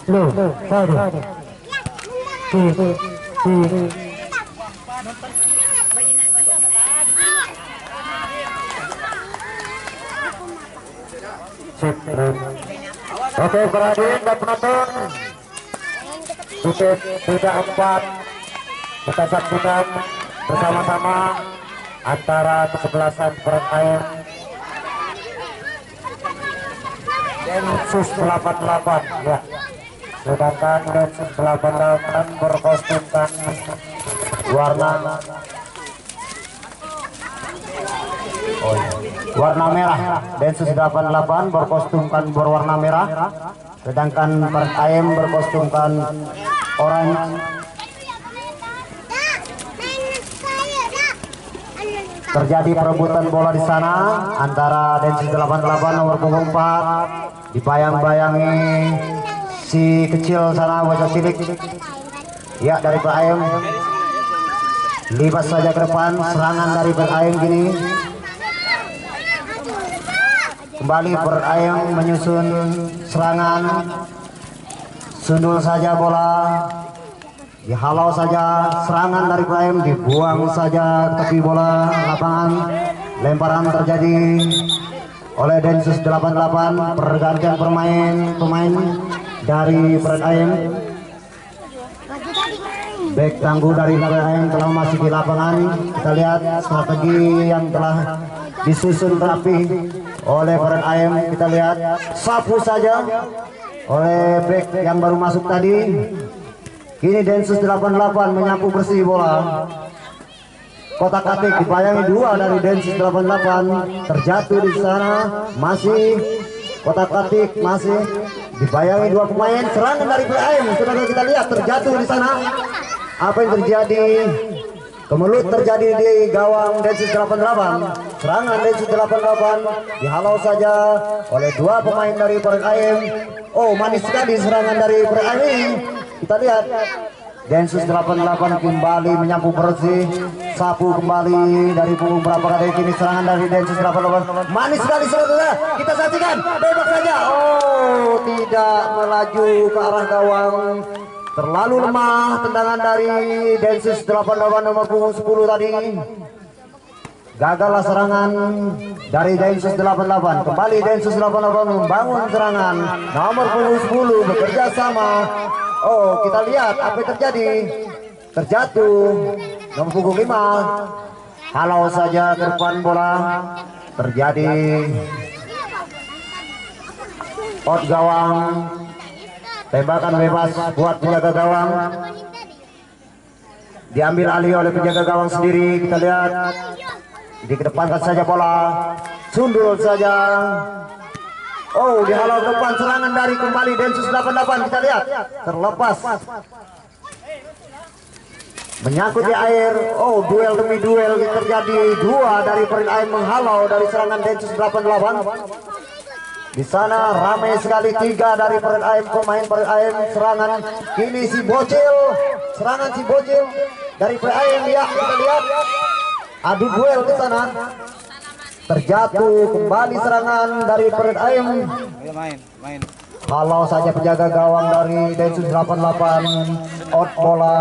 Loh, sorry. Sip. Oke, perhatian dan penonton. Titik 34 kita saksikan bersama-sama antara kesebelasan Pereng Densus 88 ya. Sedangkan Densus 88 berkostumkan warna merah. Densus 88 berkostumkan berwarna merah, sedangkan Pereng Ayem berkostumkan oranye. Terjadi perebutan bola di sana antara Densus 88 nomor punggung 4 dibayang-bayangi si kecil sana, bocah cilik ya dari Pereng Ayem. Libas saja ke depan, serangan dari Pereng Ayem gini. Kembali Pereng Ayem menyusun serangan, sundul saja bola, dihalau saja serangan dari Pereng Ayem, dibuang saja tepi bola lapangan. Lemparan terjadi oleh Densus 88, pergantian pemain dari Pereng Ayem. Back tangguh dari Pereng Ayem telah memasuki lapangan. Kita lihat strategi yang telah disusun rapi oleh Pereng Ayem. Kita lihat sapu saja oleh back yang baru masuk tadi. Kini Densus 88 menyapu bersih bola. Kotak-atik dibayangi dua dari Densus 88, terjatuh di sana. Masih kotak-atik, masih dibayangi dua pemain. Serangan dari Pereng Ayem sudah kita lihat terjatuh di sana. Apa yang terjadi? Kemelut terjadi di gawang Densus 88. Serangan Densus 88 dihalau saja oleh dua pemain dari Pereng Ayem. Oh, manis sekali serangan dari Pereng Ayem. Kita lihat Densus 88 kembali menyapu bersih, sapu kembali dari punggung berapa kali. Kini serangan dari Densus 88 manis sekali saudara. Kita saksikan, bebas saja. Oh, tidak melaju ke arah gawang. Terlalu lemah tendangan dari Densus 88 nomor punggung 10 tadi. Gagallah serangan dari Densus 88. Kembali Densus 88 membangun serangan. Nomor punggung 10 bekerja sama. Oh, kita lihat apa yang terjadi. Terjatuh nomor punggung 5. Halau saja ke depan bola. Terjadi out gawang. Tembakan bebas buat penjaga gawang. Diambil alih oleh penjaga gawang sendiri. Kita lihat. Dikedepankan saja bola. Sundul saja. Oh, dihalau ke depan, serangan dari kembali Densus 88. Kita lihat terlepas, menyangkut di air. Oh, duel demi duel terjadi. Dua dari Pereng Ayem menghalau dari serangan Densus 88. Di sana ramai sekali, tiga dari Pereng Ayem, pemain Pereng Ayem. Serangan kini si bocil, serangan si bocil dari Pereng Ayem. Ya, kita lihat adu duel di sana. Terjatuh kembali serangan dari Pereng Ayem. Main. Kalau saja penjaga gawang dari Densus 88. Out bola.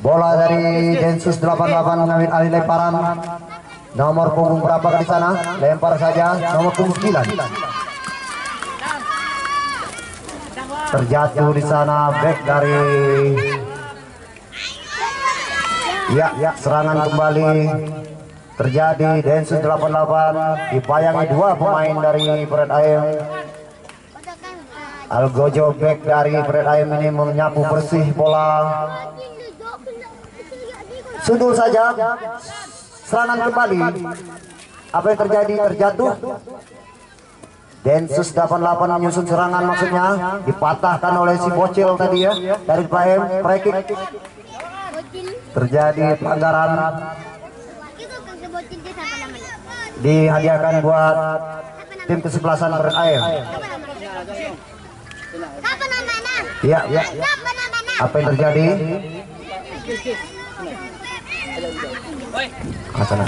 Bola dari Densus 88 mengambil alih lemparan. Nomor punggung berapa di sana? Lempar saja nomor punggung 9. Terjatuh di sana back dari ya, serangan kembali terjadi. Densus 88 dibayangi dua pemain dari Pereng Ayem. Algojo back dari Pereng Ayem ini menyapu bersih bola. Sundul saja, serangan kembali. Apa yang terjadi? Terjatuh. Densus 88 menyusun serangan, maksudnya dipatahkan oleh si bocil tadi ya dari Pereng Ayem. Free kick. Terjadi pelanggaran. Dihadiahkan buat tim kesebelasan Pereng Ayem. Ya. Apa yang terjadi? Asal.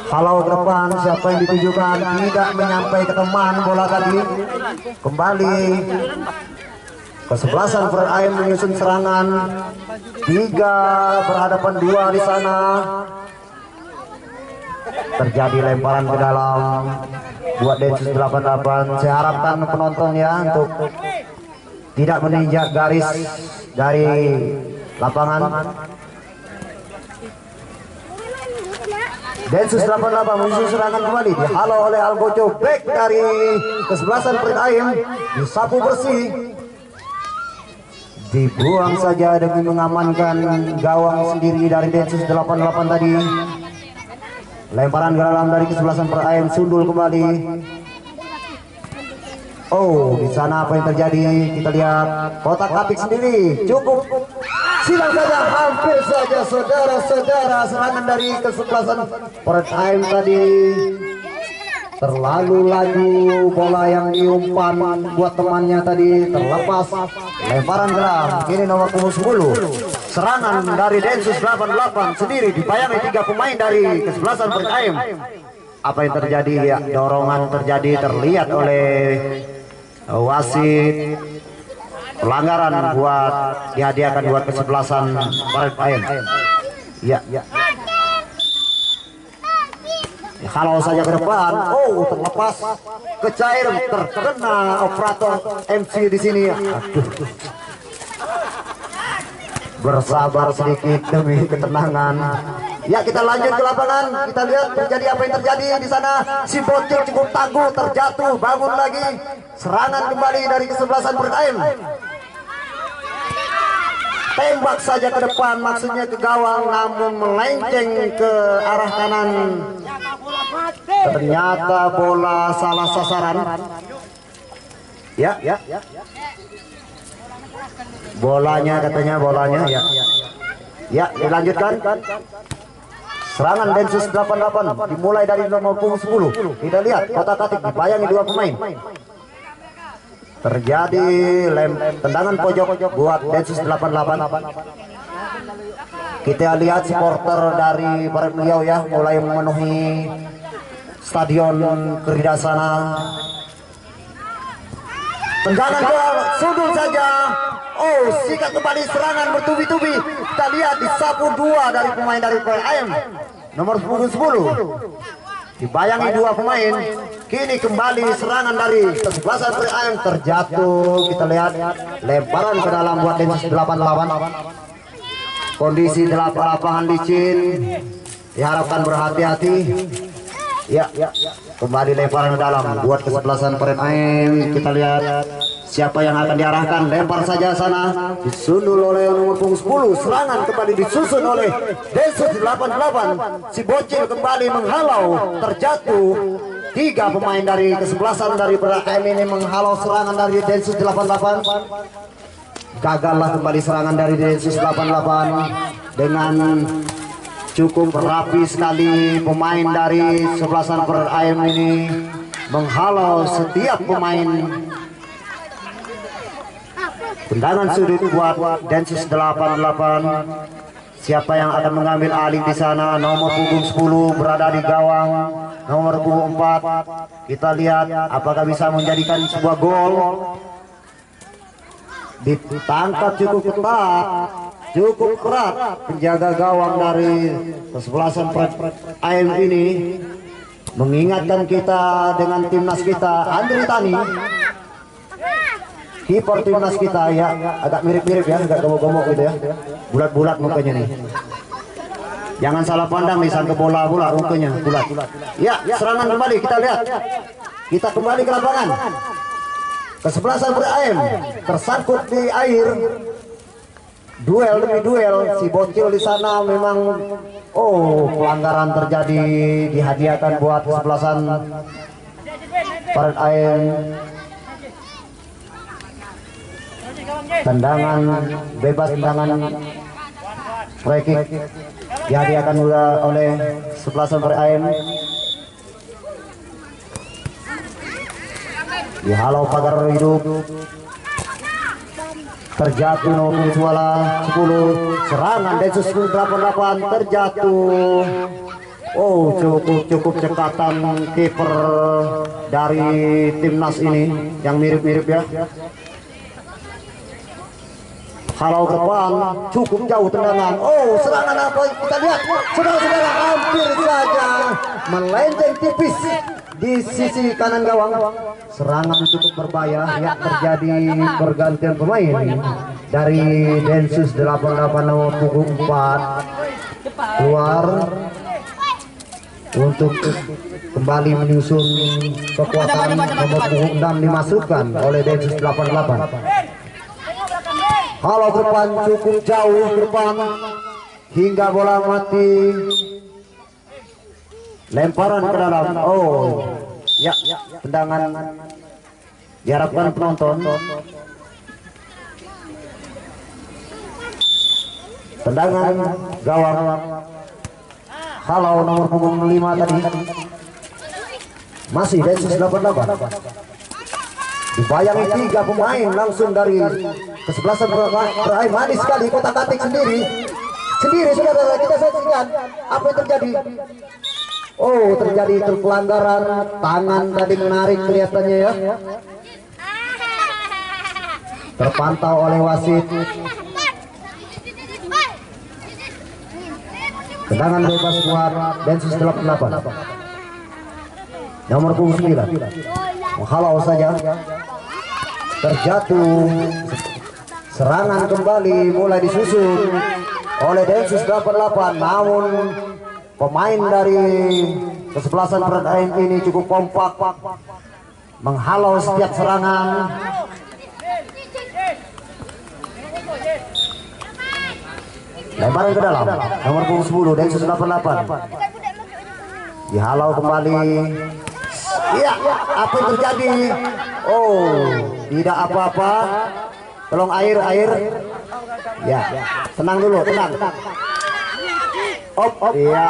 Halau ke depan, siapa yang ditujukan tidak menyampai ke teman bola tadi. Kembali kesebelasan Fred Aim menyusun serangan. 3 berhadapan 2 di sana. Terjadi lemparan ke dalam buat Densus 88. Saya harapkan penonton ya untuk tidak menginjak garis dari lapangan. Densus 88 menyusun serangan kembali, dihalau oleh Algojo, back dari kesebelasan Fred Aim, disapu bersih, dibuang saja demi mengamankan gawang sendiri dari Densus 88 tadi. Lemparan ke dalam dari kesebelasan Fred Aim, sundul kembali. Oh, di sana apa yang terjadi? Kita lihat kotak atik sendiri, cukup. Silang saja, hampir saja saudara-saudara, serangan dari kesebelasan Fred Aim tadi terlalu laju, bola yang diumpan buat temannya tadi terlepas. Lemparan gelang, ini nomor punggung 10. Serangan dari Densus 88 sendiri dibayangi 3 pemain dari kesebelasan Fred Aim. Apa yang terjadi? Ya, dorongan terjadi, terlihat oleh wasit. Pelanggaran buat dihadiahkan buat kesebelasan Fred Aim. Ya. Kalau saja ke depan, oh terlepas ke cair, terkena operator MC di sini. Aduh. Bersabar sedikit demi ketenangan. Ya, kita lanjut ke lapangan. Kita lihat terjadi apa yang terjadi di sana. Si bocil cukup tangguh, terjatuh, bangun lagi. Serangan kembali dari kesebelasan Fred Aim. Tembak saja ke depan, maksudnya ke gawang, namun melenceng ke arah kanan. Ternyata bola salah sasaran. Ya. Bolanya katanya, bolanya ya. Ya, dilanjutkan. Serangan Densus 88 dimulai dari nomor punggung 10. Kita lihat kotak-atik dibayangi 2 pemain. Terjadi tendangan pojok buat Densus 88. Kita lihat supporter dari Barat Beliau ya mulai memenuhi Stadion Keridasana. Tendangan bola sudul saja. Oh, sikat kembali serangan bertubi-tubi. Kita lihat disapu 2 dari pemain dari Fred Aim. Nomor punggung 10. Dibayangi 2 pemain. Kini kembali serangan dari kesebelasan Fred Aim, terjatuh. Kita lihat lemparan ke dalam buat Densus 88. Kondisi lapangan licin, diharapkan berhati-hati. Ya, kembali lemparan ke dalam buat kesebelasan Fred Aim. Kita lihat siapa yang akan diarahkan. Lempar saja sana, disundul oleh nomor punggung 10. Serangan kembali disusun oleh Densus 88. Si bocil kembali menghalau, terjatuh. 3 pemain dari kesebelasan dari Fred Aim ini menghalau serangan dari Densus 88. Gagallah kembali serangan dari Densus 88 dengan cukup rapi sekali. Pemain dari kesebelasan Fred Aim ini menghalau setiap pemain. Tendangan sudut buat Densus 88. Siapa yang akan mengambil alih di sana? Nomor punggung 10 berada di gawang. Nomor punggung 4. Kita lihat apakah bisa menjadikan sebuah gol. Ditangkap cukup ketat, cukup kerat penjaga gawang dari kesebelasan Fred Aim ini. Mengingatkan kita dengan timnas kita, Andri Tani, kiper timnas kita ya, agak mirip-mirip ya, agak gemuk-gemuk gitu ya, bulat-bulat mukanya nih. Jangan salah pandang nih, sangka bola mukanya bulat. Ya, serangan kembali, kita lihat. Kita kembali ke lapangan. Kesebelasan Fred Aim tersangkut di air. Duel demi duel, si bocil di sana memang pelanggaran terjadi, dihadiahkan buat kesebelasan Fred Aim. Tendangan bebas, tendangan free kick dihadiahkan oleh kesebelasan Fred Aim. Dihalau pagar hidup. terjatuh nomor suara 10 serangan Densus 88 terjatuh. Oh, cukup cekatan kiper dari timnas ini yang mirip-mirip ya. Halau ke depan, cukup jauh tendangan. Oh, serangan apa kita lihat, saudara-saudara, hampir saja melenceng tipis di sisi kanan gawang. Serangan cukup berbahaya yang terjadi pergantian pemain dari Densus 88 nomor punggung 4 keluar untuk kembali menyusun kekuatan nomor punggung 6 dimasukkan oleh Densus 88. Halau ke depan, cukup jauh ke depan hingga bola mati. Lemparan ke dalam. Oh ya, tendangan diharapkan penonton. Tendangan gawang halau nomor punggung 5 tadi. Masih Densus 88. Dibayangi 3 pemain langsung dari kesebelasan beraim. Manis sekali kotak-katik sendiri saudara, kita saksikan apa yang terjadi. Oh, terjadi pelanggaran tangan tadi, menarik kelihatannya ya. Terpantau oleh wasit. Tendangan bebas buat Densus 88 nomor punggung 9. Menghalau saja, terjatuh. Serangan kembali mulai disusun oleh Densus 88, namun pemain dari kesebelasan Peraim ini cukup kompak menghalau setiap serangan. Lemparan ke dalam nomor punggung 10 Densus 88. Dihalau kembali. Iya, apa yang terjadi? Oh, tidak apa-apa. Tolong air. Ya, tenang dulu, tenang. Iya.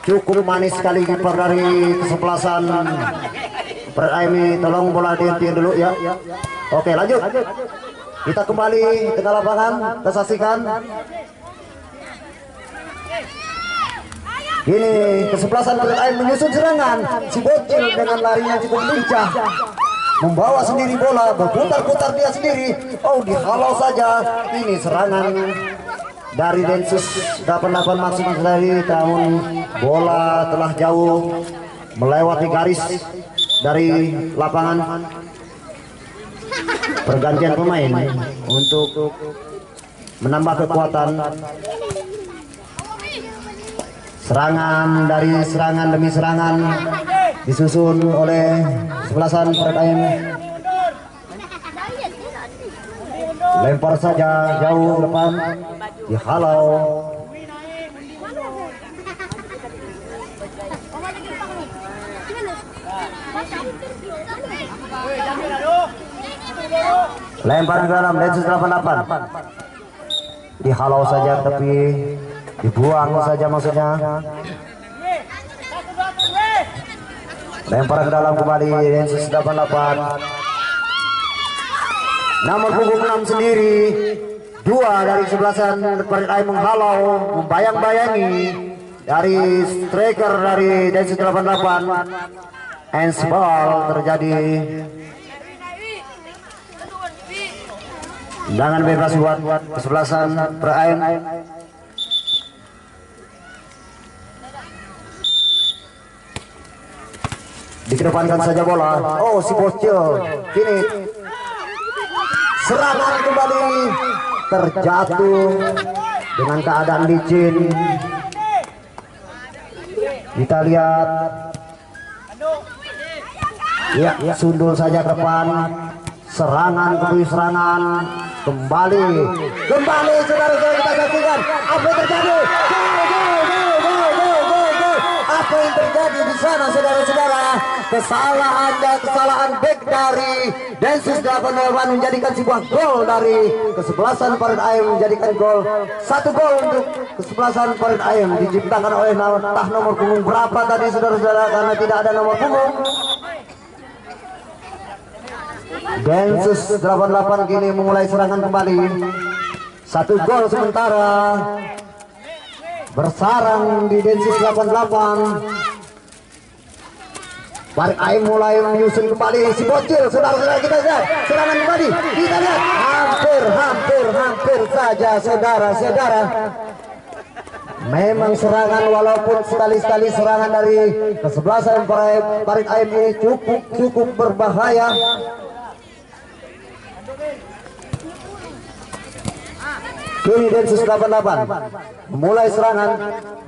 Cukup manis sekali kiper dari kesebelasan Peraim ini. Tolong bola dihentikan dulu ya. Oke, lanjut. Kita kembali tengah lapangan, kita saksikan. Ini kesebelasan Peraim menyusun serangan. Si bocil dengan larinya cukup lincah, membawa sendiri bola, berputar-putar dia sendiri. Oh, dihalau saja. Ini serangan dari Densus 88 maksud dari, namun bola telah jauh melewati garis dari lapangan. Pergantian pemain untuk menambah kekuatan. Serangan demi serangan disusun oleh kesebelasan Peraim. Lempar saja jauh depan, dihalau. Lemparan ke dalam Densus 88. Dihalau saja tapi dibuang saja maksudnya. Lemparan ke dalam kembali Densus 88. Nomor punggung 6 sendiri. 2 dari kesebelasan Peraim menghalau, membayang-bayangi dari striker dari Densus 88. Handsball terjadi. Tendangan bebas buat kesebelasan Peraim. Dikedepankan saja bola. Oh, si bocil kini serangan kembali, terjatuh dengan keadaan licin. Kita lihat ya, sundul saja ke depan. Serangan kembali saudara-saudara, kita saksikan apa yang terjadi. Apa yang terjadi di sana saudara-saudara? Kesalahan back dari Densus 88 menjadikan sebuah gol dari kesebelasan Peraim, menjadikan gol. 1 gol untuk kesebelasan Peraim diciptakan oleh entah nomor punggung berapa tadi saudara-saudara, karena tidak ada nomor punggung. Densus 88 kini memulai serangan kembali. 1 gol sementara bersarang di Densus 88. Barik Aim mulai menyusun kembali si bocil. Saudara-saudara kita lihat serangan kembali. Kita lihat hampir saja saudara-saudara. Memang serangan walaupun sekali-sekali serangan dari kesebelasan Barik Aim ini cukup berbahaya. Kini Densus 88 memulai serangan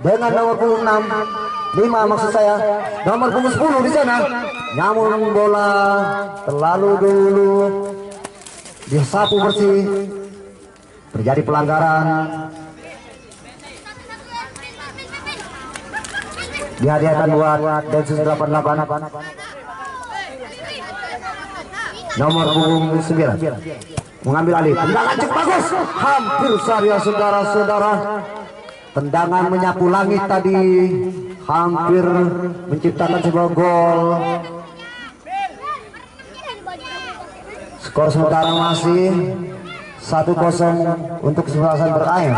dengan nomor 5 maksud saya, nomor 10 di sana. Namun bola terlalu dulu disapu bersih. Terjadi pelanggaran. Dihadiahkan buat Densus 88. Nomor 9 mengambil alih. Tendangan cukup bagus. Hampir saja saudara-saudara. Tendangan menyapu langit tadi. Hampir menciptakan sebuah gol. Skor sementara masih 1-0 untuk kesebelasan Beraim.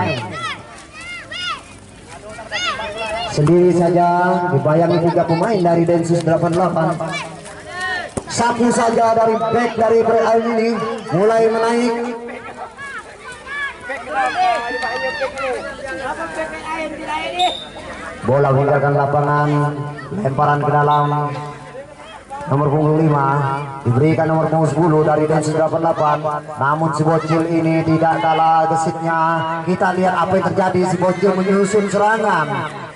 Sendiri saja dibayangi 3 pemain dari Densus 88. Satu saja dari back dari Beraim ini mulai menaik. Bola meninggalkan lapangan, lemparan ke dalam. Nomor punggung 5 diberikan nomor punggung 10 dari Densus 88. Namun si bocil ini tidak kalah gesitnya. Kita lihat apa yang terjadi. Si bocil menyusun serangan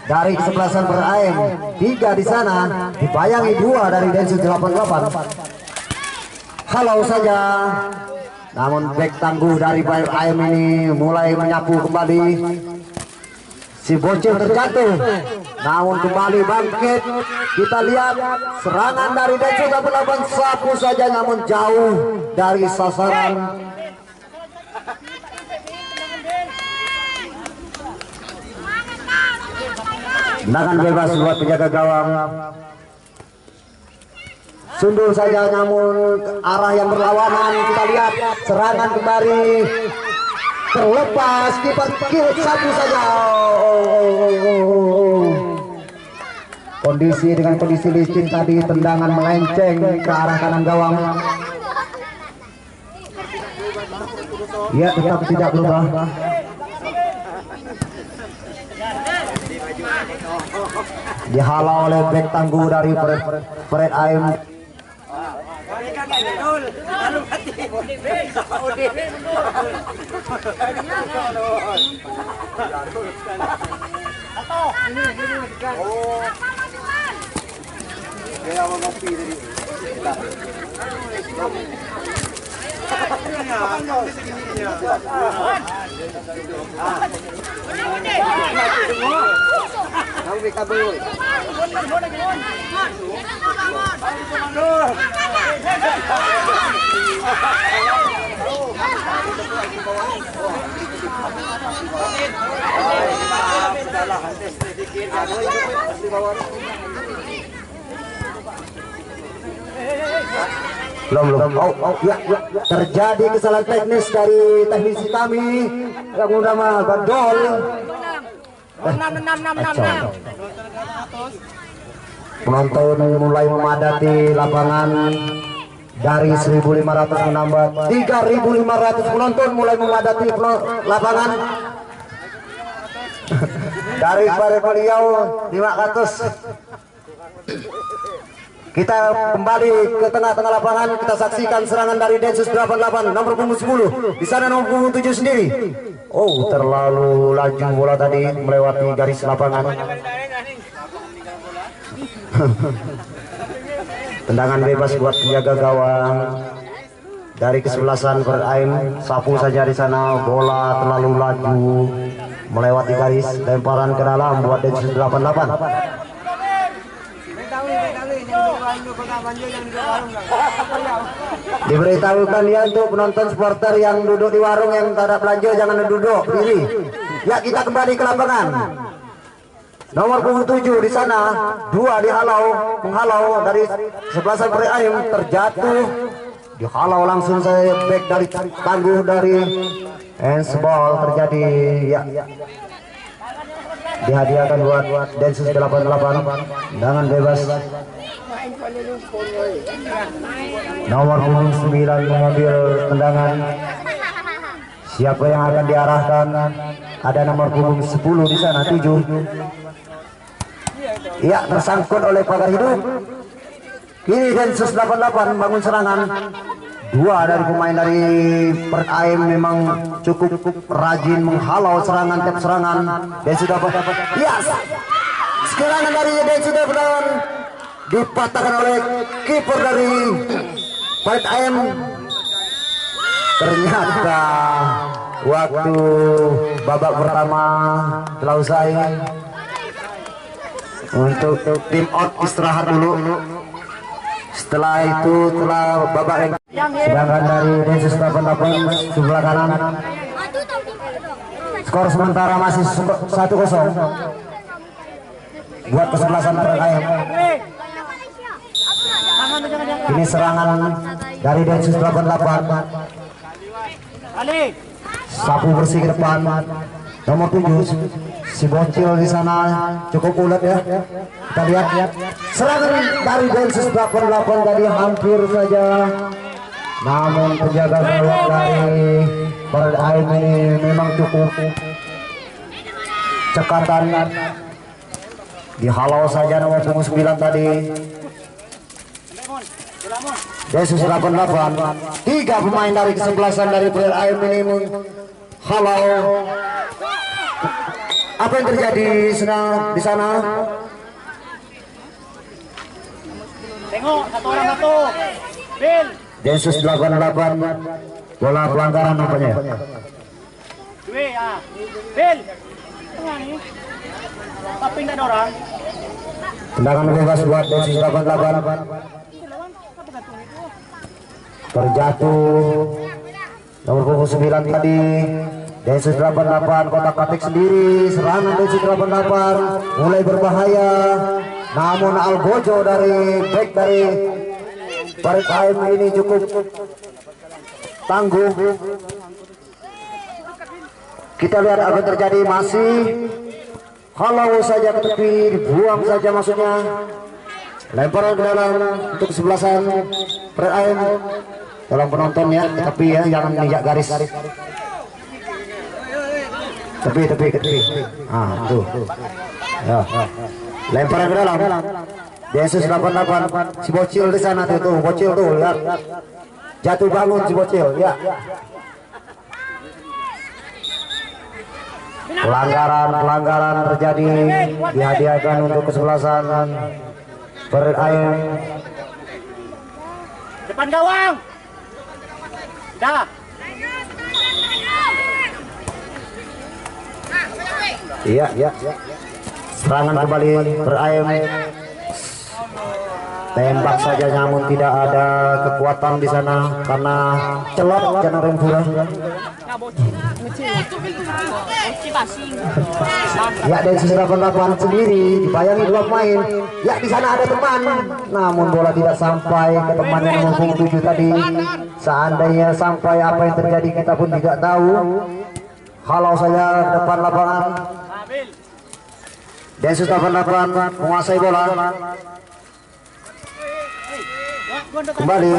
dari kesebelasan Beraim. 3 di sana dibayangi 2 dari Densus 88. Halau saja. Namun back tangguh dari Beraim ini mulai menyapu kembali. Si bocil terjatuh, namun kembali bangkit. Kita lihat serangan dari Densus 88 sapu saja, namun jauh dari sasaran. Tendangan bebas buat penjaga gawang. Sundul saja, namun arah yang berlawanan. Kita lihat serangan kembali. Terlepas kiper kiri satu saja. Kondisi dengan kondisi licin tadi, tendangan melenceng ke arah kanan gawang. Ya, tetap tidak berubah. Dihalau oleh bek tangguh dari Beraim. Belum. Ya. Terjadi kesalahan teknis dari teknisi kami yang bernama Badol. Penonton mulai memadati lapangan. Dari 1.500 menambah 3.500 penonton mulai memadati lapangan. Dari beliau 500. Kita kembali ke tengah-tengah lapangan. Kita saksikan serangan dari Densus 88 nomor punggung 10. Di sana nomor punggung 7 sendiri. Oh, terlalu laju bola tadi melewati garis lapangan. Tendangan bebas buat penjaga gawang dari kesebelasan Beraim. Sapu saja di sana, bola terlalu laju melewati garis. Lemparan ke dalam buat Densus 88. Diberitahukan ya untuk penonton supporter yang duduk di warung yang tak ada belanja, jangan duduk diri. Ya, kita kembali ke lapangan. Nomor punggung 7 di sana, 2 menghalau dari kesebelasan Beraim, terjatuh dihalau langsung saya back dari tangguh dari handsball terjadi ya. Dihadiahkan buat Densus 88 dengan bebas. Nomor punggung 9 mengambil tendangan. Siapa yang akan diarahkan? Ada nomor punggung 10 di sana 7. Ya, tersangkut oleh pagar hidup. Kini Densus 88 bangun serangan. Dua dari pemain dari Perut Ayam memang cukup rajin menghalau serangan tiap serangan. Densus dapat. Yes. Serangan dari Densus dapat dipatahkan oleh kiper dari Perut Ayam. Ternyata waktu babak pertama telah usai. Untuk tim out istirahat dulu. Setelah itu telah babak yang sedangkan dari Densus 88 sebelah kanan. Skor sementara masih 1-0 buat kesebelasan Perut Ayam. Ini serangan dari Densus 88. Sapu bersih ke depan. Nomor 7 si bocil di sana cukup ulet ya. Kita lihat serangan dari Densus 88 tadi hampir saja, namun penjaga gawang dari Perut Ayam ini memang cukup cekatan. Dihalau saja nomor 9 tadi. Densus 88, 3 pemain dari kesebelasan dari Perut Ayam ini menghalau. Apa yang terjadi di sana? Tengok satu orang satu. Bill. Densus 88 bola pelanggaran nampaknya. Dua ya. Bill. Tengah nih. Tapi enggak ada orang. Tendangan bebas buat Densus 88. Terjatuh nomor punggung 9 tadi. Densus 88 kotak-katik sendiri. Serangan Densus 88 mulai berbahaya, namun Algojo dari back dari Perut Ayam ini cukup tangguh. Kita lihat apa yang terjadi. Masih halau saja ke tepi, dibuang saja maksudnya. Lemparan ke dalam untuk kesebelasan Perut Ayam. Tolong penonton ya, tapi ya jangan menginjak garis. Tepi. Ah, tuh. Ya. Lemparan ke dalam. Densus 88 si bocil di sana tuh, bocil tuh, lihat. Jatuh bangun si bocil, ya. Pelanggaran terjadi, dihadiahkan untuk kesebelasan Perut Ayam. Depan gawang. Dah. Iya. Serangan kembali Perut Ayam. Tembak saja namun tidak ada kekuatan di sana karena celok jangan rempura. Ya, Densus 88 sendiri dibayangi 2 pemain. Ya, di sana ada teman, namun bola tidak sampai ke teman yang nomor punggung 7 tadi. Seandainya sampai, apa yang terjadi kita pun tidak tahu. Halau saja ke depan lapangan. Densus 88 menguasai bola. Kembali,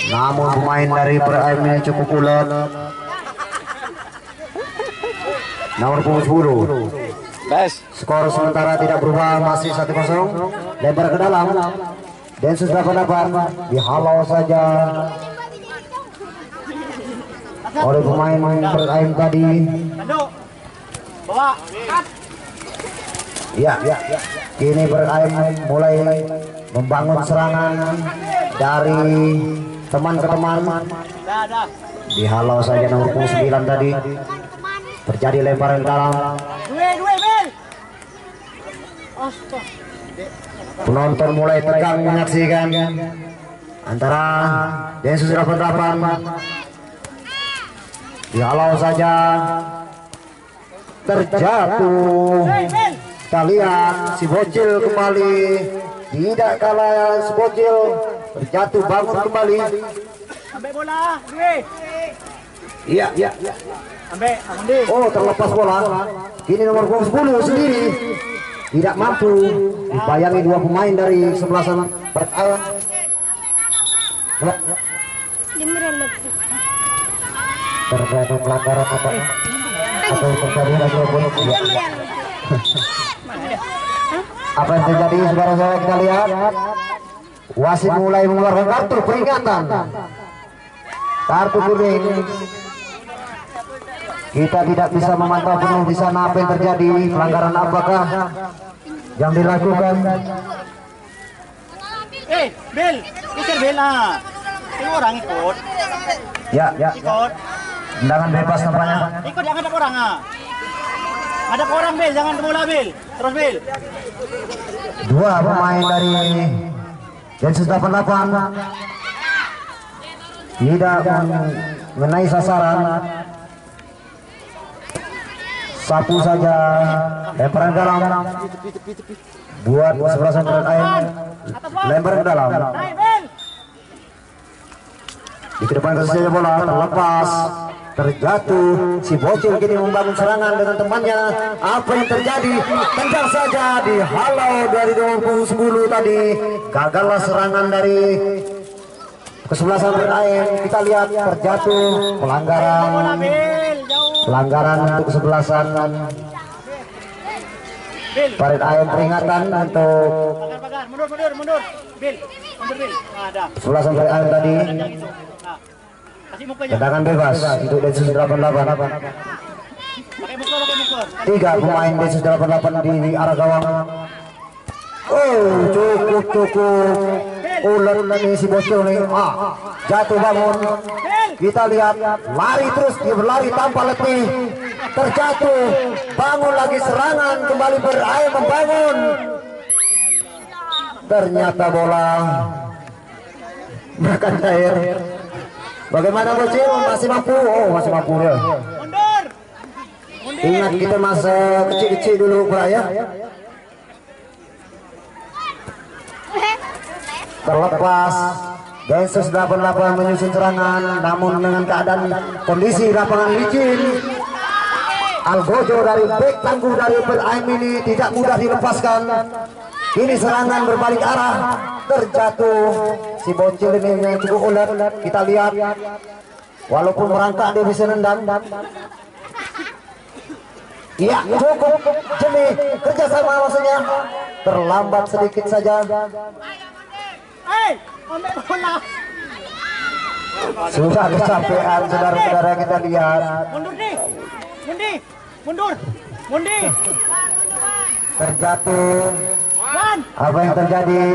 namun pemain dari Perut Ayam ini cukup ulet. Nomor punggung 10. Skor sementara tidak berubah, masih 1-0. Lempar ke dalam. Densus 88 dihalau saja oleh pemain Perut Ayam tadi. Bawa. Ya. Kini Perut Ayam mulai membangun serangan dari teman ke teman. Dihalau saja nomor punggung 9 tadi. Terjadi lemparan dalam. Dua, Bel. Penonton mulai tegang menyaksikan antara Densus 88. Dihalau saja, terjatuh. Kita lihat si bocil kembali, tidak kalah si bocil terjatuh bangun kembali. Ambil bola, Dwi. Iya. Ambil, Amundi. Oh, terlepas bola. Kini nomor punggung 10 sendiri tidak mampu dibayangi dua pemain dari sebelah sana. Terjadi pelanggaran atau terjadi apa yang terjadi saudara-saudara, kita lihat wasit mulai mengeluarkan kartu peringatan, kartu kuning. Kita tidak bisa memantau penuh di sana apa yang terjadi, pelanggaran apakah yang dilakukan. Bel, pikir Bel lah. Ini orang ikut. Ya. Ikut. Tendangan bebas nampaknya. Ikut, jangan ada orang ah. Ada orang Bel, jangan bola Bel. Terus Bel. Dua pemain dari Densus 88 tidak mengenai sasaran. Sapu saja lemparan dalam buat sebelah sana ayam, lempar ke dalam. Naik Bel. Di depan saja bola terlepas, terjatuh. Si bocil kini membangun serangan dengan temannya. Apa yang terjadi? Tendang saja dihalau dari nomor punggung 10 tadi. Gagallah serangan dari kesebelasan ayam. Kita lihat terjatuh, pelanggaran. Pelanggaran untuk kesebelasan Parit ayam, peringatan untuk Pagar, mundur. Bel, mundur Bel. Ada. kesebelasan Parit ayam tadi. Kasih mukanya. Tendangan bebas untuk Densus 88. Pakai mukul. Tiga pemain Densus 88 di arah gawang. Oh, cukup ular nih si bocil nih. Jatuh bangun. Kita lihat lari terus, dia berlari tanpa letih. Terjatuh, bangun lagi serangan, kembali berayam membangun. Ternyata bola makan cair. Bagaimana bocil? Masih mampu? Oh, masih mampu ya. Mundur. Ingat kita masa kecil-kecil dulu beraya. Terlepas, Densus 88 menyusun serangan, namun dengan keadaan kondisi lapangan licin, Algojo dari bek tangguh dari Peraim ini tidak mudah dilepaskan. Kini serangan berbalik arah, terjatuh. Si bocil ini yang cukup ulet. Kita lihat, walaupun merangkak dia bisa nendang. Iya, cukup jeli kerjasama maksudnya. Terlambat sedikit saja. Ambil bola. Sudah kecapean saudara-saudara, kita lihat. Mundi. Terjatuh. Wan. Apa yang terjadi?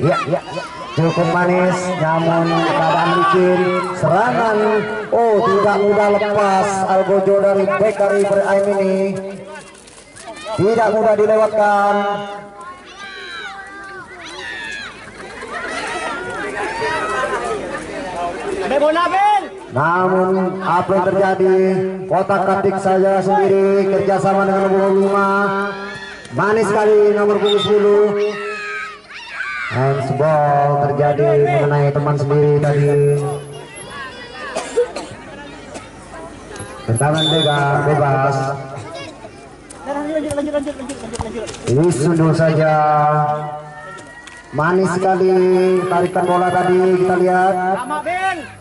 Ya, cukup manis, namun keadaan licin. Serangan, oh tidak mudah lepas. Algojo dari bek dari Peraim ini tidak mudah dilewatkan. Ambil bola Bel. Namun apa yang terjadi? Kotak-katik saja sendiri, kerjasama dengan nomor 5. Manis sekali nomor punggung 10. Handsball terjadi mengenai teman sendiri tadi. Tendangan bebas. Lanjut. Ini sundul saja. Manis sekali tarikan bola tadi, kita lihat. Sama Bel.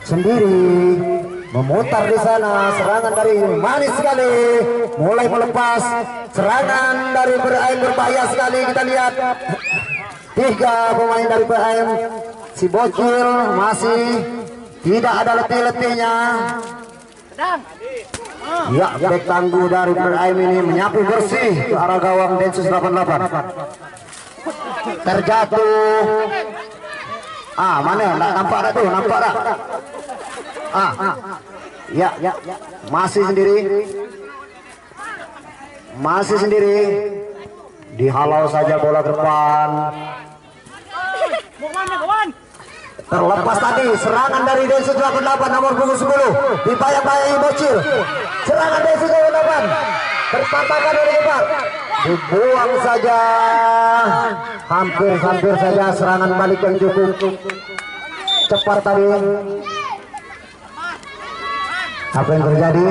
Sendiri memutar di sana, serangan dari manis sekali, mulai melepas. Serangan dari Peraim berbahaya sekali, kita lihat. Tiga pemain dari Peraim, si bocil masih tidak ada letih-letihnya. Sedang. Ya, bek tangguh dari Peraim ini menyapu bersih ke arah gawang Densus 88. Terjatuh. Mana? Nggak nampak dah tuh, nampak dah. Ya, masih sendiri. Dihalau saja bola ke depan. Mau mana kawan? Terlepas tadi serangan dari Densus 88 nomor punggung 10. Dibayang-bayangi bocil. Serangan Densus 88. Terpatahkan oleh kiper. Dibuang saja. Hampir saja serangan balik yang cukup cepat tadi. Apa yang terjadi?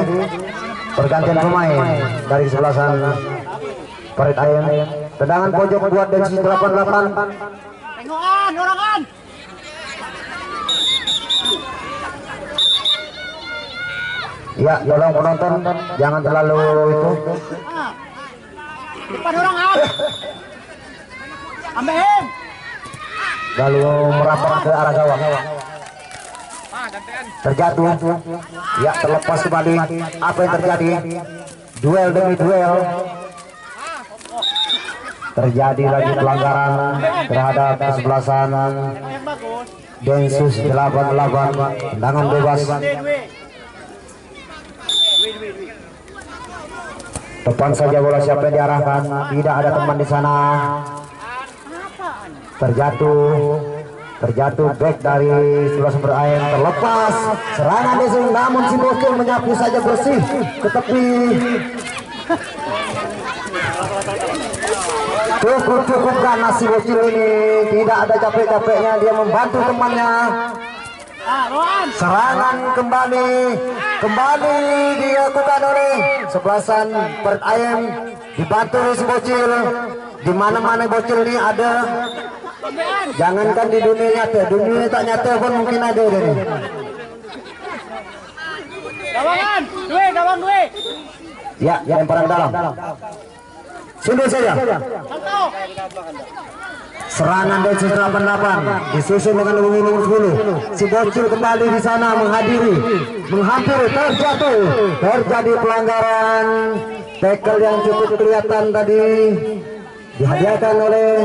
Pergantian pemain dari sebelah sana. Parit Ayam. Tendangan pojok buat Densus 88. Tengokan, dorongan. Ya, tolong penonton jangan terlalu itu. Depan dorongan. Ambil. Lalu merapat ke arah gawang. Terjatuh. Ya, terlepas kembali. Apa yang terjadi? Duel demi duel. Terjadi lagi pelanggaran terhadap kesebelasan Yang bagus. Densus 88. Tendangan bebas. Depan saja bola, siapa yang diarahkan? Tidak ada teman di sana. Terjatuh back dari sebelah sumber air, terlepas serangan Densus, namun si bocil menyapu saja bersih ke tepi. Cukup ganas si bocil ini, tidak ada capek-capeknya dia membantu temannya. Serangan kembali dilakukan oleh sebelasan Parit Ayam, dibantu oleh si bocil. Di mana-mana bocil ini ada. Jangankan di dunia nyata, dunia tak nyata pun mungkin ada ini. Gawangan, gawang dua. Ya, lemparan dalam. Sudah saja. Serangan Densus 88 disusun dengan nomor 10. Si bocil kembali di sana menghampiri, terjadi pelanggaran tackle yang cukup kelihatan tadi, dihadiahkan oleh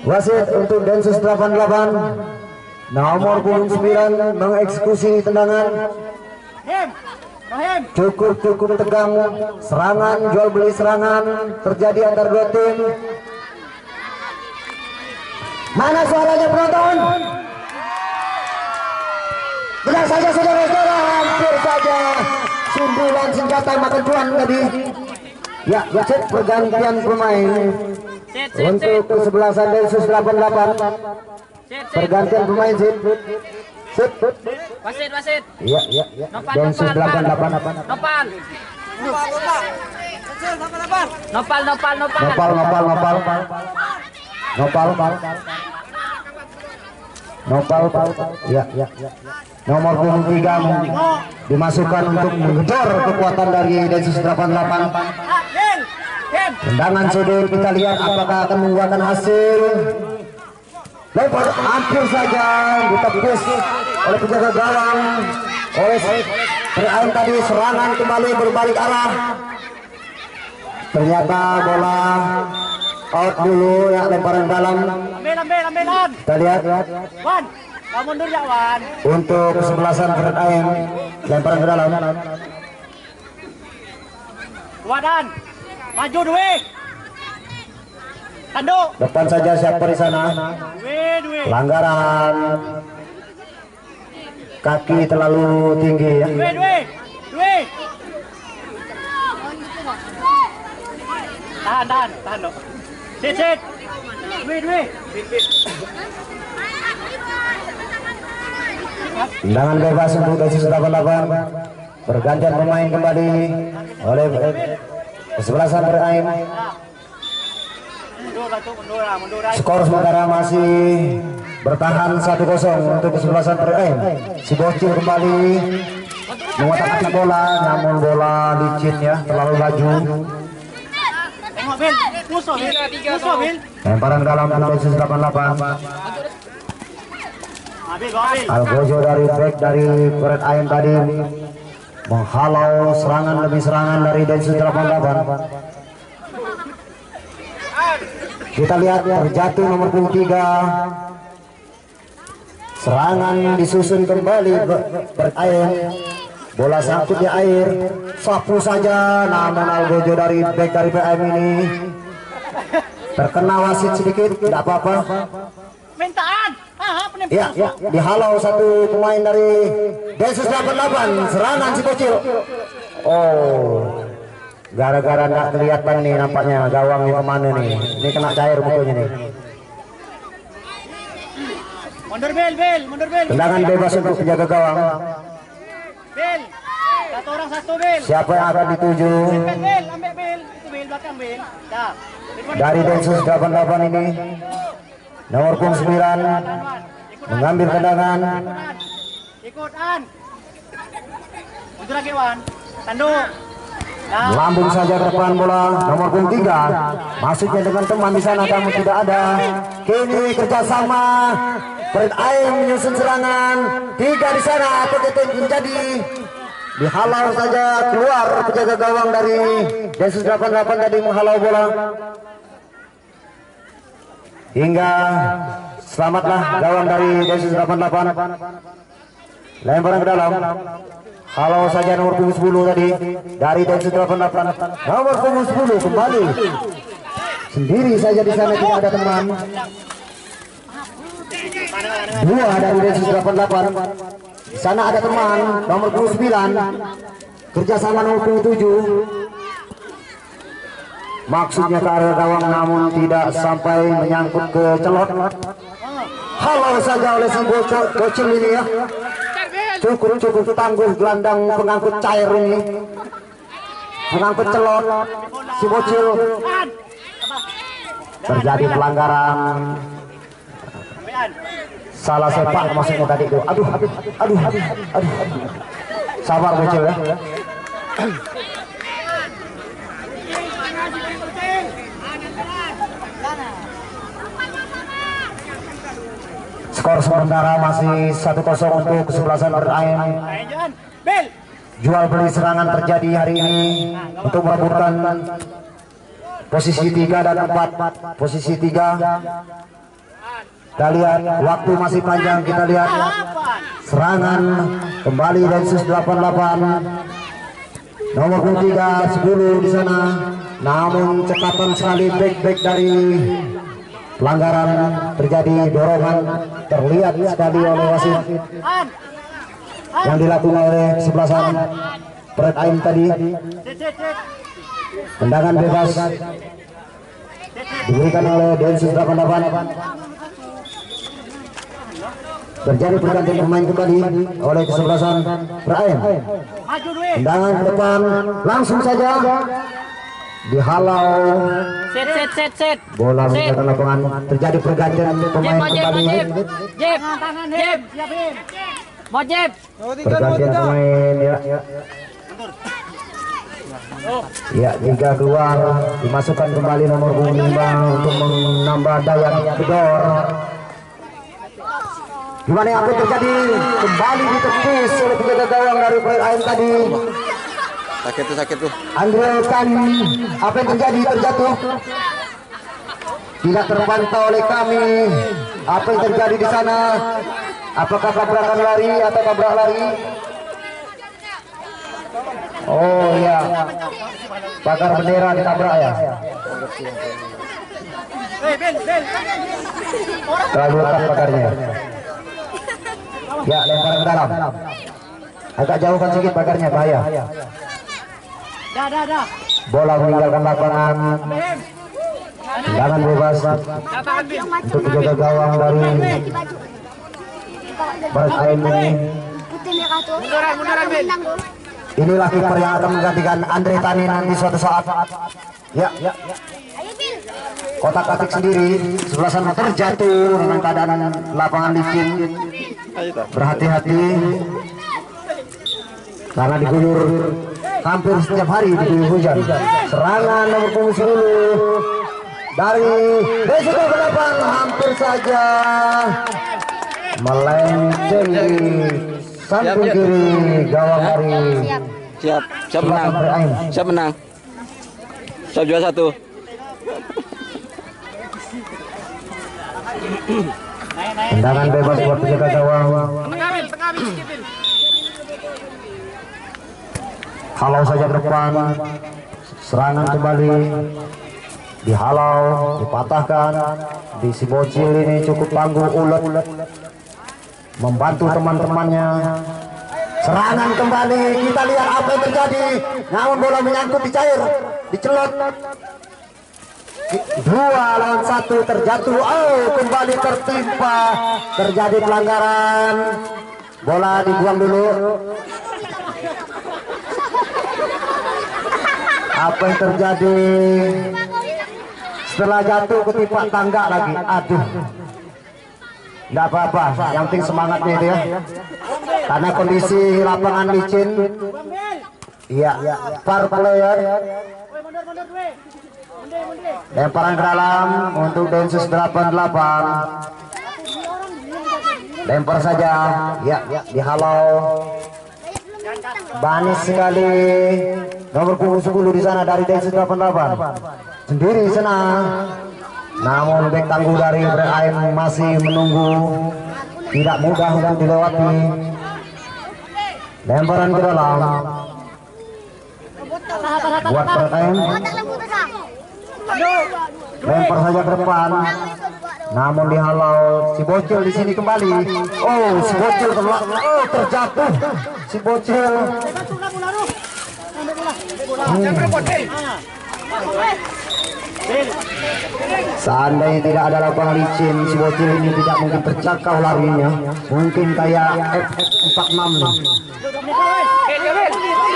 wasit untuk Densus 88 nomor 9 mengeksekusi tendangan. Cukup tegang, serangan jual beli serangan terjadi antar dua tim. Mana suaranya penonton? Benar saja saudara-saudara, hampir saja sundulan senjata makan tuan tadi. Ya, cek pergantian pemain untuk kesebelasan Densus 88. Pergantian pemain sip. Wasit. Ya. Densus 88. Nopal. Ya. Nomor 23 dimasukkan untuk mengejar kekuatan dari Densus 88. Tendangan sudut, kita lihat apakah akan membuahkan hasil. Lempar hampir saja ditepis oleh penjaga gawang. Oleh Ayam tadi, serangan kembali berbalik arah. Ternyata bola out dulu ya, lemparan dalam. Ambil. Kita lihat. Wan, kamu mundur ya Wan. Untuk kesebelasan Parit Ayam, lemparan ke dalam. Wadan, maju dua. Tanduk. Depan saja siapa di sana? Dua. Pelanggaran kaki terlalu tinggi ya. Dua. Tahan dok. Sit. Dua. Tendangan bebas untuk Densus 88. Pergantian pemain kembali oleh kesebelasan Parit Ayam. Mundur. Skor sementara masih bertahan 1-0 untuk kesebelasan Parit Ayam. Si bocil kembali mengotak-atik bola, namun bola licin ya, terlalu laju. Tengok Bil, musuh Bil. Lemparan dalam Densus 88. Ambil. Algojo dari back dari Parit Ayam tadi menghalau serangan demi serangan dari Densus 88. Kita lihat terjatuh nomor 23. Serangan disusun kembali Parit Ayam. Bola sangkut di air, sapu saja, namun Algojo dari back dari PM ini terkena wasit sedikit, tidak apa-apa. Mintaan. Ya, dihalau satu pemain dari Densus 88. Serangan si bocil. Oh, Gara-gara nggak kelihatan nih nampaknya gawangnya kemana nih. Ini kena cair bukunya nih. Mundur Bel, mundur Bel. Tendangan bebas untuk penjaga gawang. Bel. Satu orang satu Bel. Siapa yang akan dituju? Bel, ambil Bel. Itu Bel belakang Bel. Dah. Dari Densus 88 ini nomor punggung 9 mengambil tendangan. Ikut An. Mundur lagi Wan. Tanduk. Melambung saja ke depan bola nomor punggung 3. Masuknya dengan teman di sana namun tidak ada. Kini kerjasama Perit Aim menyusun serangan. 3 di sana menjadi dihalau saja keluar penjaga gawang dari Densus 88 tadi menghalau bola. Hingga selamatlah gawang dari Densus 88. Lemparan ke dalam. Halau saja nomor punggung 10 tadi dari Densus 88. Nomor punggung 10 kembali sendiri saja di sana, tidak ada teman. 2 dari Densus 88. Di sana ada teman nomor punggung 9. Kerjasama nomor punggung 7. Maksudnya ke arah gawang namun tidak sampai menyangkut ke celot. Halau saja oleh si bocil ini ya. Cukup tangguh gelandang pengangkut cair ini, pengangkut celot si bocil. Terjadi pelanggaran, salah sepak maksudnya tadi itu. Aduh. Sabar bocil ya. Skor sementara masih 1-0 untuk kesebelasan Perit Aim. Jual beli serangan terjadi hari ini untuk merebutkan posisi 3 dan 4. Posisi 3. Kita lihat waktu masih panjang, kita lihat serangan kembali Densus 88. Nomor 3 10 di sana. Namun cekatan sekali back dari pelanggaran terjadi, dorongan terlihat sekali oleh wasit yang dilakukan oleh kesebelasan Perit Aim tadi. Tendangan bebas diberikan oleh Densus 88. Terjadi pergantian pemain kembali oleh kesebelasan Perit Aim. Tendangan ke depan langsung saja dihalau. Set. Bola meninggalkan lapangan. Terjadi pergantian pemain kembali. Pergantian pemain ya. Ya, 3 keluar, dimasukkan kembali nomor punggung 5 untuk menambah daya gedor. Gimana yang akan terjadi? Kembali ditepis oleh penjaga gawang dari Perit Aim tadi. Sakit tuh. Andre Kani, apa yang terjadi? Terjatuh. Tidak terpantau oleh kami. Apa yang terjadi di sana? Apakah tabrakan lari atau tabrak lari? Oh ya, pagar bendera ditabrak ya. Terlalu dekat pagarnya. Ya, lemparan ke dalam. Agak jauhkan sedikit pagarnya, bahaya. Bola meninggalkan lapangan. Tendangan bebas untuk penjaga gawang dari Perit Aim ini. Inilah kiper yang akan menggantikan Andre Tani nanti suatu saat. Ya. Kotak atik sendiri, sebelah sana terjatuh dengan keadaan lapangan licin. Berhati-hati karena diguyur hampir setiap hari, diguyur hujan. Serangan nomor punggung 10 dari Densus 88 hampir saja melenceng di samping kiri gawang dari Siap menang. Siap juara 1. Tendangan bebas buat penjaga gawang. Halau saja ke depan. Serangan kembali. Dihalau, dipatahkan. Di si bocil ini cukup tangguh, ulet. Membantu teman-temannya. Serangan kembali, kita lihat apa yang terjadi. Namun bola menyangkut di cair, dicelot. 2 lawan 1 terjatuh. Oh, kembali tertimpa. Terjadi pelanggaran. Bola dibuang dulu. Apa yang terjadi? Setelah jatuh ketimpa tangga lagi. Aduh. Tidak apa-apa, yang penting semangatnya itu ya. Karena kondisi lapangan licin. Iya, par player. Lemparan ke dalam untuk Densus 88. Lempar saja, ya, dihalau. Manis sekali. Nomor punggung 10 di sana dari Densus 88. Sendiri sana. Namun bek tangguh dari Ibrahim masih menunggu. Tidak mudah untuk dilewati. Lemparan ke dalam. Buat Ibrahim. Lempar saja ke depan. Namun dihalau. Si Bocil di sini kembali. Oh, si Bocil terjatuh. Si Bocil. Seandainya tidak ada lapangan licin, si Bocil ini tidak mungkin terjangkau larinya. Mungkin kayak F46 nih.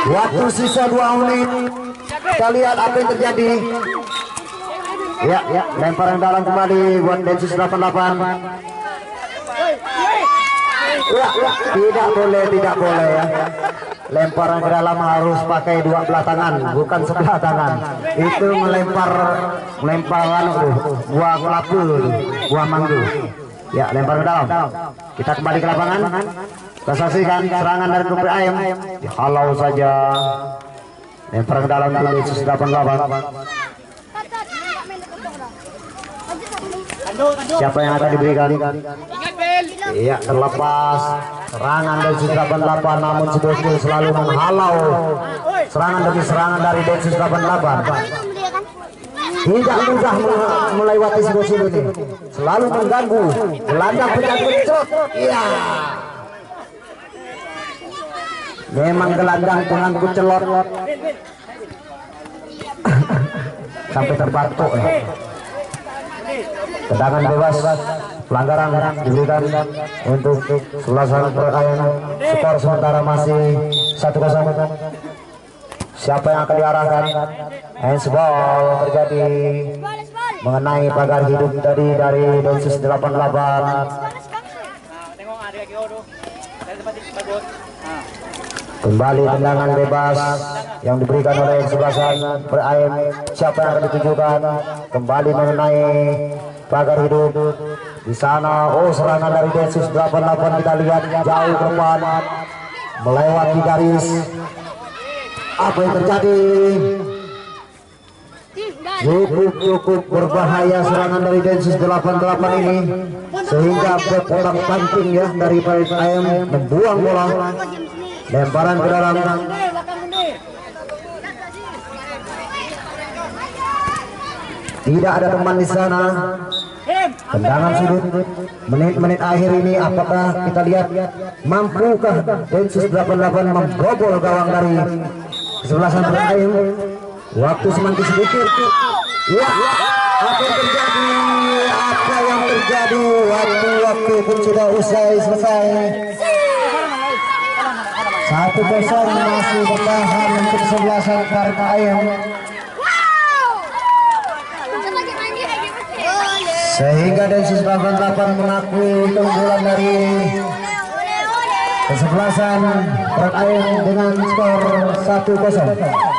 Waktu sisa 2 menit. Kita lihat apa yang terjadi. Ya, lemparan dalam kembali buat Densus 88. Ya, tidak boleh ya. Lemparan ke dalam harus pakai 2 belah tangan, bukan sebelah tangan. Itu melempar buah kelapa, buah mangga. Ya, lempar ke dalam. Kita kembali ke lapangan. Kita saksikan serangan dari Grup Ayam. Dihalau saja. Lempar ke dalam dari Densus 88. Siapa yang akan diberikan? Iya, terlepas. Serangan Densus 88, namun si Bocil selalu menghalau. Serangan demi serangan dari Densus 88. Tidak mudah melewati si Bocil ini. Selalu mengganggu. Gelandang penjaga mencolok. Iya. Memang gelandang pengangkut celot. Sampai terbatuk ya. Tendangan bebas, pelanggaran diberikan untuk Sulasan Perayaan. Skor sementara masih 1-0. Siapa yang akan diarahkan? Handsball terjadi mengenai pagar hidup tadi dari Densus 88. Kembali tendangan bebas yang diberikan oleh Sulasan Perayaan. Siapa yang akan ditujukan? Kembali mengenai pagar hidup di sana. Oh, serangan dari Densus 88 kita lihat jauh ke depan melewati garis. Apa yang terjadi? Cukup berbahaya serangan dari Densus 88 ini, sehingga berpotak panting ya dari Paris AM membuang bola. Lemparan ke dalam. Tidak ada teman di sana. Tendangan sudut. Menit-menit akhir ini apakah kita lihat mampukah Densus 88 membobol gawang dari kesebelasan Perayaan? Waktu semakin sedikit. Ya, apa yang terjadi? Apa yang terjadi? Waktu pun sudah selesai. 1-0 masih bertahan untuk kesebelasan Perayaan. Sehingga Densus 88 mengakui keunggulan dari kesebelasan Perayaan dengan skor 1-0.